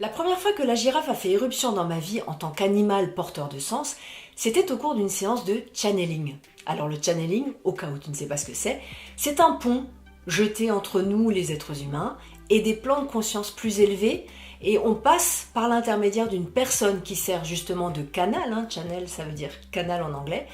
La première fois que la girafe a fait éruption dans ma vie en tant qu'animal porteur de sens, c'était au cours d'une séance de channeling. Alors le channeling, au cas où tu ne sais pas ce que c'est un pont jeté entre nous les êtres humains et des plans de conscience plus élevés, et on passe par l'intermédiaire d'une personne qui sert justement de canal, channel ça veut dire canal en anglais,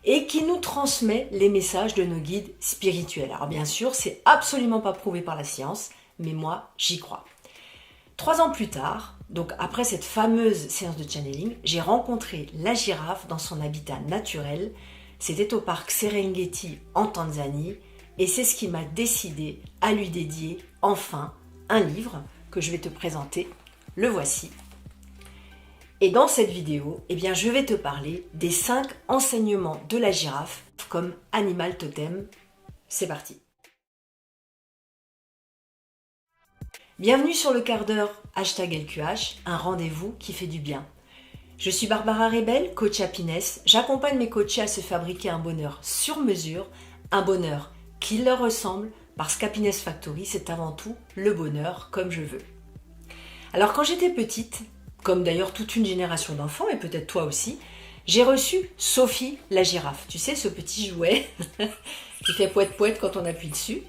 et qui nous transmet les messages de nos guides spirituels. Alors bien sûr, c'est absolument pas prouvé par la science, mais moi j'y crois. 3 ans plus tard, donc après cette fameuse séance de channeling, j'ai rencontré la girafe dans son habitat naturel. C'était au parc Serengeti en Tanzanie, et c'est ce qui m'a décidé à lui dédier enfin un livre que je vais te présenter. Le voici. Et dans cette vidéo, je vais te parler des 5 enseignements de la girafe comme animal totem. C'est parti. Bienvenue sur le quart d'heure #LQH, un rendez-vous qui fait du bien. Je suis Barbara Rebel, coach Happiness. J'accompagne mes coachés à se fabriquer un bonheur sur mesure, un bonheur qui leur ressemble, parce qu'Happiness Factory, c'est avant tout le bonheur comme je veux. Alors quand j'étais petite, comme d'ailleurs toute une génération d'enfants, et peut-être toi aussi, j'ai reçu Sophie la girafe. Tu sais, ce petit jouet qui fait poète-poète quand on appuie dessus.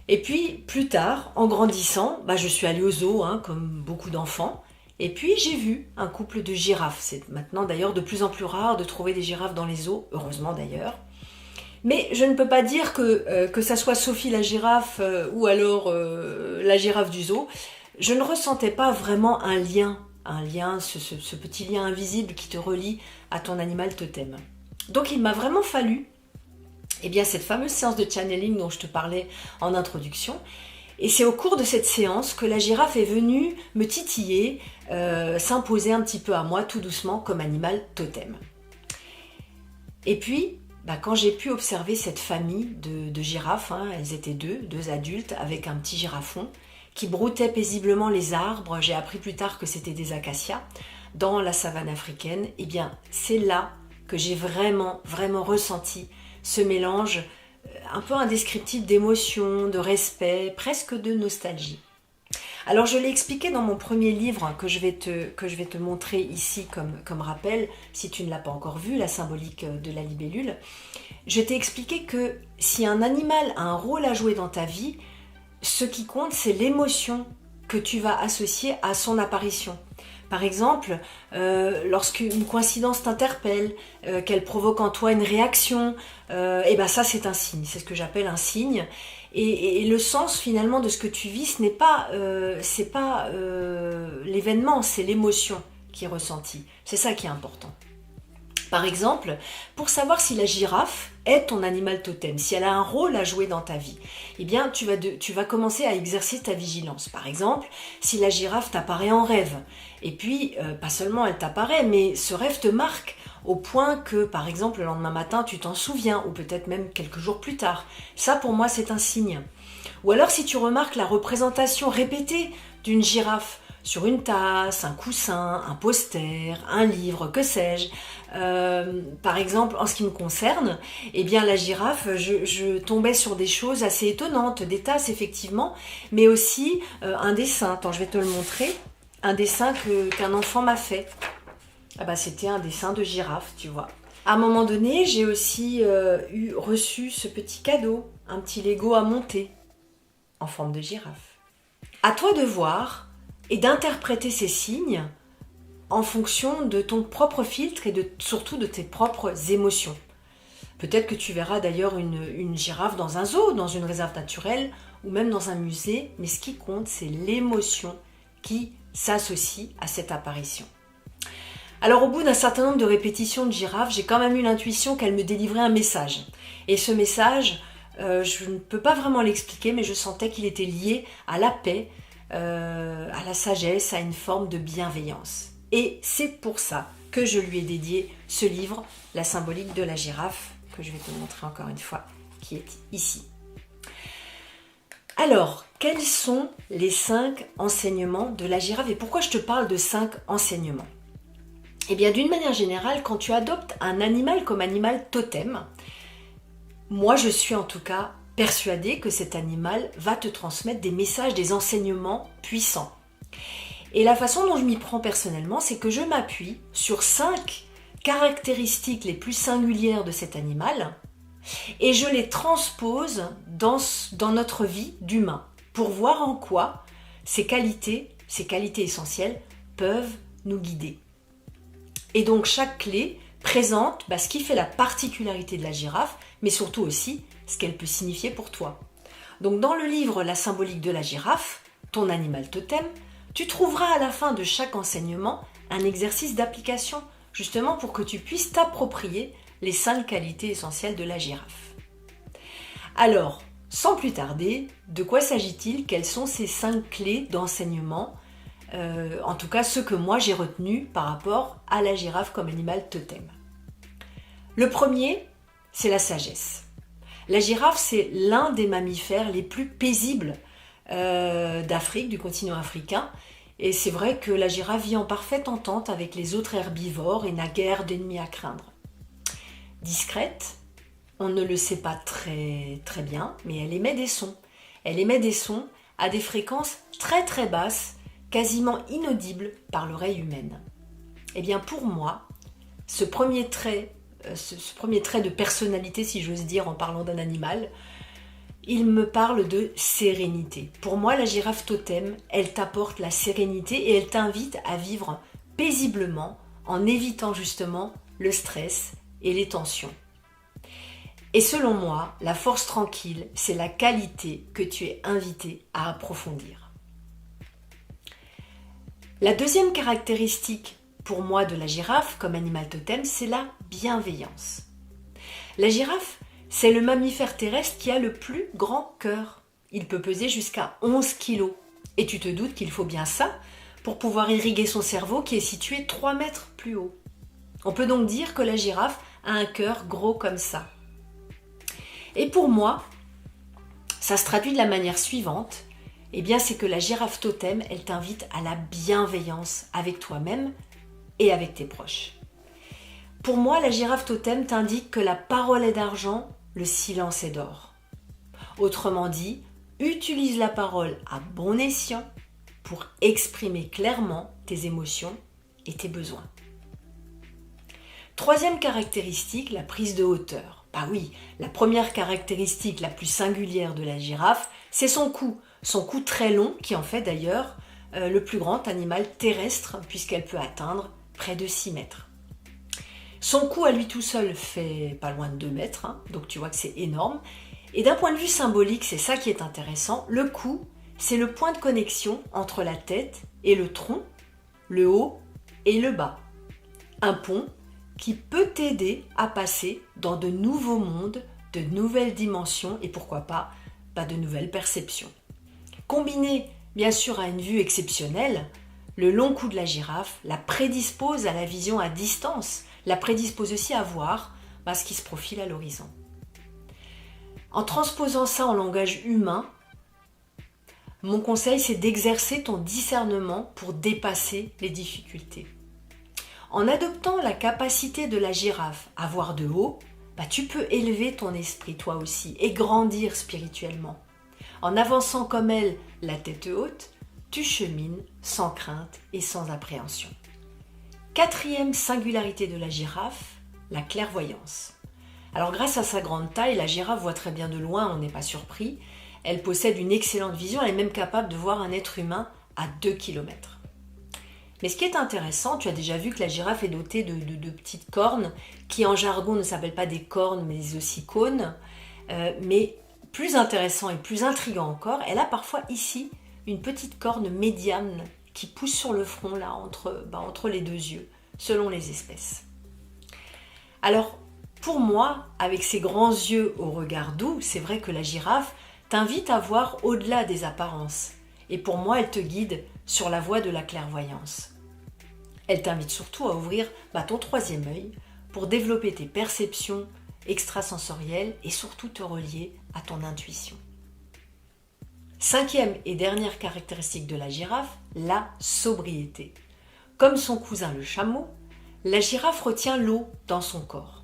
Et puis, plus tard, en grandissant, je suis allée au zoo, comme beaucoup d'enfants. Et puis, j'ai vu un couple de girafes. C'est maintenant d'ailleurs de plus en plus rare de trouver des girafes dans les zoos, heureusement d'ailleurs. Mais je ne peux pas dire que ça soit Sophie la girafe ou alors la girafe du zoo. Je ne ressentais pas vraiment un lien, ce petit lien invisible qui te relie à ton animal totem. Donc, il m'a vraiment fallu cette fameuse séance de channeling dont je te parlais en introduction. Et c'est au cours de cette séance que la girafe est venue me titiller, s'imposer un petit peu à moi tout doucement comme animal totem. Et puis, quand j'ai pu observer cette famille de girafes, elles étaient deux adultes avec un petit girafon qui broutait paisiblement les arbres, j'ai appris plus tard que c'était des acacias, dans la savane africaine, c'est là que j'ai vraiment ressenti ce mélange un peu indescriptible d'émotions, de respect, presque de nostalgie. Alors je l'ai expliqué dans mon premier livre que je vais te montrer ici comme rappel, si tu ne l'as pas encore vu, la symbolique de la libellule. Je t'ai expliqué que si un animal a un rôle à jouer dans ta vie, ce qui compte c'est l'émotion que tu vas associer à son apparition. Par exemple, lorsqu'une coïncidence t'interpelle, qu'elle provoque en toi une réaction, ça c'est un signe, c'est ce que j'appelle un signe. Et le sens finalement de ce que tu vis, c'est pas l'événement, c'est l'émotion qui est ressentie. C'est ça qui est important. Par exemple, pour savoir si la girafe est ton animal totem, si elle a un rôle à jouer dans ta vie, tu vas commencer à exercer ta vigilance. Par exemple, si la girafe t'apparaît en rêve, et puis pas seulement elle t'apparaît, mais ce rêve te marque au point que, par exemple, le lendemain matin, tu t'en souviens, ou peut-être même quelques jours plus tard. Ça, pour moi, c'est un signe. Ou alors, si tu remarques la représentation répétée d'une girafe sur une tasse, un coussin, un poster, un livre, que sais-je. Par exemple, en ce qui me concerne, la girafe, je tombais sur des choses assez étonnantes, des tasses effectivement, mais aussi un dessin. Attends, je vais te le montrer. Un dessin qu'un enfant m'a fait. C'était un dessin de girafe, tu vois. À un moment donné, j'ai aussi reçu ce petit cadeau, un petit Lego à monter en forme de girafe. À toi de voir et d'interpréter ces signes en fonction de ton propre filtre et surtout de tes propres émotions. Peut-être que tu verras d'ailleurs une girafe dans un zoo, dans une réserve naturelle ou même dans un musée, mais ce qui compte, c'est l'émotion qui s'associe à cette apparition. Alors au bout d'un certain nombre de répétitions de girafe, j'ai quand même eu l'intuition qu'elle me délivrait un message. Et ce message, je ne peux pas vraiment l'expliquer, mais je sentais qu'il était lié à la paix, à la sagesse, à une forme de bienveillance. Et c'est pour ça que je lui ai dédié ce livre, La symbolique de la girafe, que je vais te montrer encore une fois, qui est ici. Alors, quels sont les 5 enseignements de la girafe et pourquoi je te parle de 5 enseignements ? D'une manière générale, quand tu adoptes un animal comme animal totem, moi je suis en tout cas persuadée que cet animal va te transmettre des messages, des enseignements puissants. Et la façon dont je m'y prends personnellement, c'est que je m'appuie sur 5 caractéristiques les plus singulières de cet animal et je les transpose dans notre vie d'humain pour voir en quoi ces qualités essentielles peuvent nous guider. Et donc chaque clé présente ce qui fait la particularité de la girafe, mais surtout aussi ce qu'elle peut signifier pour toi. Donc dans le livre La symbolique de la girafe, ton animal totem, tu trouveras à la fin de chaque enseignement un exercice d'application, justement pour que tu puisses t'approprier les 5 qualités essentielles de la girafe. Alors, sans plus tarder, de quoi s'agit-il? Quelles sont ces 5 clés d'enseignement? En tout cas, ceux que moi j'ai retenus par rapport à la girafe comme animal totem. Le premier, c'est la sagesse. La girafe, c'est l'un des mammifères les plus paisibles d'Afrique, du continent africain. Et c'est vrai que la girafe vit en parfaite entente avec les autres herbivores et n'a guère d'ennemis à craindre. Discrète, on ne le sait pas très bien, mais elle émet des sons. Elle émet des sons à des fréquences très très basses, quasiment inaudibles par l'oreille humaine. Eh bien pour moi, ce premier trait de personnalité, si j'ose dire, en parlant d'un animal, il me parle de sérénité. Pour moi, la girafe totem, elle t'apporte la sérénité et elle t'invite à vivre paisiblement en évitant justement le stress et les tensions. Et selon moi, la force tranquille, c'est la qualité que tu es invité à approfondir. La deuxième caractéristique pour moi de la girafe comme animal totem, c'est la bienveillance. La girafe, c'est le mammifère terrestre qui a le plus grand cœur. Il peut peser jusqu'à 11 kg. Et tu te doutes qu'il faut bien ça pour pouvoir irriguer son cerveau qui est situé 3 mètres plus haut. On peut donc dire que la girafe a un cœur gros comme ça. Et pour moi, ça se traduit de la manière suivante. Eh bien, c'est que la girafe totem, elle t'invite à la bienveillance avec toi-même et avec tes proches. Pour moi, la girafe totem t'indique que la parole est d'argent, le silence est d'or. Autrement dit, utilise la parole à bon escient pour exprimer clairement tes émotions et tes besoins. Troisième caractéristique, la prise de hauteur. Oui, la première caractéristique la plus singulière de la girafe, c'est son cou. Son cou très long, qui en fait d'ailleurs le plus grand animal terrestre, puisqu'elle peut atteindre près de 6 mètres. Son cou à lui tout seul fait pas loin de 2 mètres, donc tu vois que c'est énorme. Et d'un point de vue symbolique, c'est ça qui est intéressant, le cou, c'est le point de connexion entre la tête et le tronc, le haut et le bas. Un pont qui peut t'aider à passer dans de nouveaux mondes, de nouvelles dimensions et pourquoi pas de nouvelles perceptions. Combiné bien sûr à une vue exceptionnelle, le long cou de la girafe la prédispose à la vision à distance, la prédispose aussi à voir ce qui se profile à l'horizon. En transposant ça en langage humain, mon conseil c'est d'exercer ton discernement pour dépasser les difficultés. En adoptant la capacité de la girafe à voir de haut, tu peux élever ton esprit toi aussi et grandir spirituellement. En avançant comme elle, la tête haute, tu chemines sans crainte et sans appréhension. Quatrième singularité de la girafe, la clairvoyance. Alors grâce à sa grande taille, la girafe voit très bien de loin, on n'est pas surpris. Elle possède une excellente vision, elle est même capable de voir un être humain à 2 km. Mais ce qui est intéressant, tu as déjà vu que la girafe est dotée de petites cornes qui en jargon ne s'appellent pas des cornes mais des ossicônes. Mais plus intéressant et plus intriguant encore, elle a parfois ici une petite corne médiane qui pousse sur le front là entre les 2 yeux, selon les espèces. Alors pour moi, avec ses grands yeux au regard doux, c'est vrai que la girafe t'invite à voir au-delà des apparences. Et pour moi, elle te guide sur la voie de la clairvoyance. Elle t'invite surtout à ouvrir ton 3e œil pour développer tes perceptions extrasensorielles et surtout te relier à ton intuition. 5e et dernière caractéristique de la girafe, la sobriété. Comme son cousin le chameau, la girafe retient l'eau dans son corps.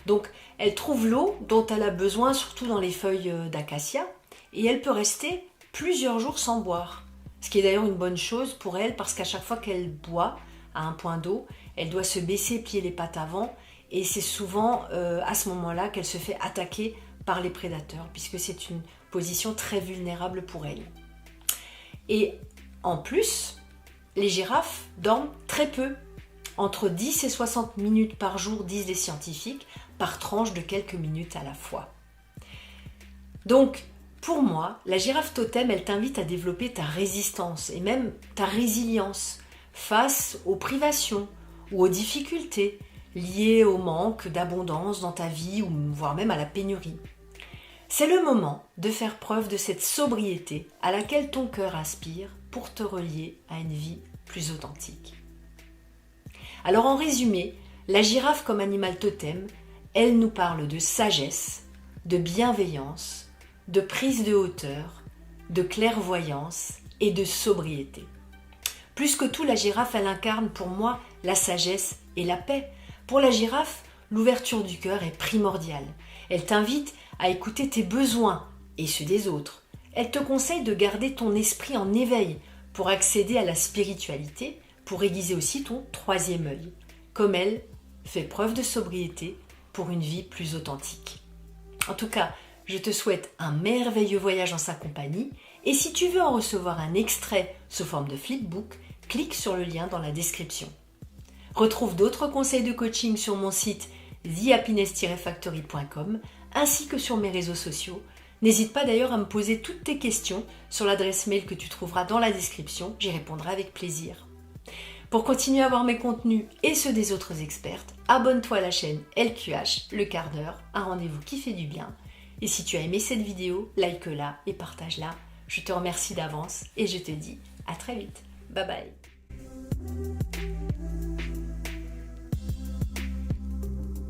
Donc, elle trouve l'eau dont elle a besoin, surtout dans les feuilles d'acacia, et elle peut rester plusieurs jours sans boire. Ce qui est d'ailleurs une bonne chose pour elle parce qu'à chaque fois qu'elle boit à un point d'eau, elle doit se baisser, plier les pattes avant et c'est souvent à ce moment-là qu'elle se fait attaquer par les prédateurs puisque c'est une position très vulnérable pour elle. Et en plus, les girafes dorment très peu, entre 10 et 60 minutes par jour, disent les scientifiques, par tranche de quelques minutes à la fois. Donc, pour moi, la girafe totem, elle t'invite à développer ta résistance et même ta résilience face aux privations ou aux difficultés liées au manque d'abondance dans ta vie ou voire même à la pénurie. C'est le moment de faire preuve de cette sobriété à laquelle ton cœur aspire pour te relier à une vie plus authentique. Alors en résumé, la girafe comme animal totem, elle nous parle de sagesse, de bienveillance, de prise de hauteur, de clairvoyance et de sobriété. Plus que tout, la girafe, elle incarne pour moi la sagesse et la paix. Pour la girafe, l'ouverture du cœur est primordiale. Elle t'invite à écouter tes besoins et ceux des autres. Elle te conseille de garder ton esprit en éveil pour accéder à la spiritualité, pour aiguiser aussi ton troisième œil. Comme elle, fait preuve de sobriété pour une vie plus authentique. En tout cas, je te souhaite un merveilleux voyage en sa compagnie et si tu veux en recevoir un extrait sous forme de flipbook, clique sur le lien dans la description. Retrouve d'autres conseils de coaching sur mon site thehappiness-factory.com ainsi que sur mes réseaux sociaux. N'hésite pas d'ailleurs à me poser toutes tes questions sur l'adresse mail que tu trouveras dans la description, j'y répondrai avec plaisir. Pour continuer à voir mes contenus et ceux des autres expertes, abonne-toi à la chaîne LQH, le quart d'heure, un rendez-vous qui fait du bien. Et si tu as aimé cette vidéo, like-la et partage-la. Je te remercie d'avance et je te dis à très vite. Bye bye.